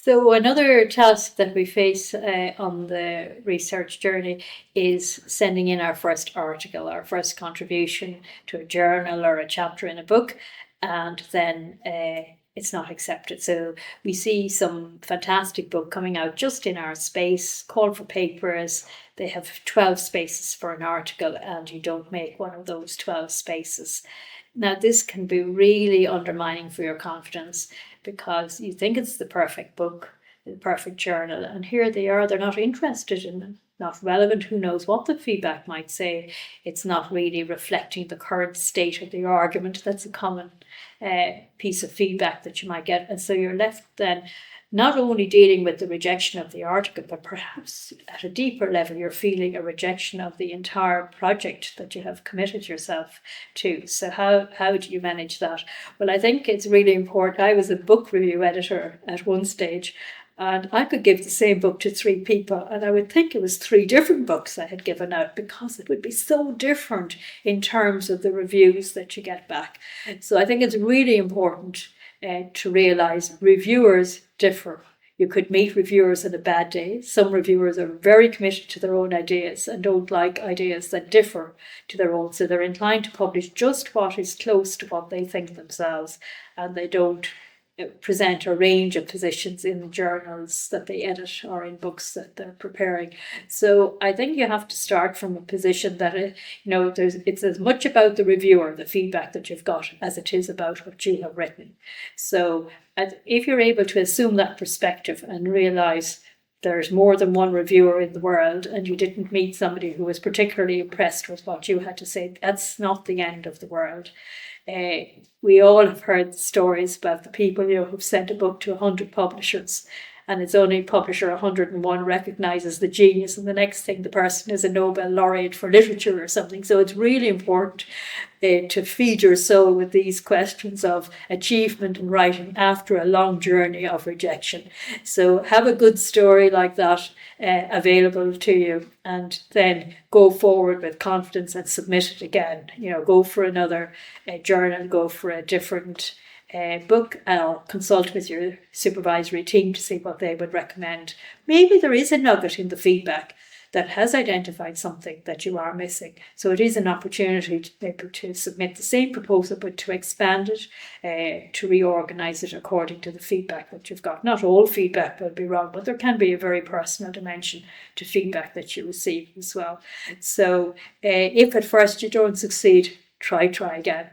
So another task that we face on the research journey is sending in our first article, our first contribution to a journal or a chapter in a book, and then it's not accepted. So we see some fantastic book coming out just in our space, call for papers. They have 12 spaces for an article, and you don't make one of those 12 spaces. Now, this can be really undermining for your confidence because you think it's the perfect book, the perfect journal, and here they are, they're not interested in it, not relevant, who knows what the feedback might say. It's not really reflecting the current state of the argument. That's a common piece of feedback that you might get. And so you're left then not only dealing with the rejection of the article, but perhaps at a deeper level, you're feeling a rejection of the entire project that you have committed yourself to. So how do you manage that? Well, I think it's really important. I was a book review editor at one stage, and I could give the same book to three people, and I would think it was three different books I had given out because it would be so different in terms of the reviews that you get back. So I think it's really important to realise reviewers differ. You could meet reviewers on a bad day. Some reviewers are very committed to their own ideas and don't like ideas that differ to their own. So they're inclined to publish just what is close to what they think themselves, and they don't present a range of positions in the journals that they edit or in books that they're preparing. So I think you have to start from a position that it's as much about the reviewer, the feedback that you've got, as it is about what you have written. So if you're able to assume that perspective and realize there's more than one reviewer in the world and you didn't meet somebody who was particularly impressed with what you had to say, that's not the end of the world. We all have heard stories about the people who've sent a book to 100 publishers, and it's only publisher 101 recognises the genius, and the next thing the person is a Nobel laureate for literature or something. So it's really important to feed your soul with these questions of achievement in writing after a long journey of rejection. So have a good story like that available to you, and then go forward with confidence and submit it again. Go for another journal, go for a different book, or consult with your supervisory team to see what they would recommend. Maybe there is a nugget in the feedback that has identified something that you are missing. So it is an opportunity to submit the same proposal, but to expand it, to reorganise it according to the feedback that you've got. Not all feedback will be wrong, but there can be a very personal dimension to feedback that you receive as well. So if at first you don't succeed, try again.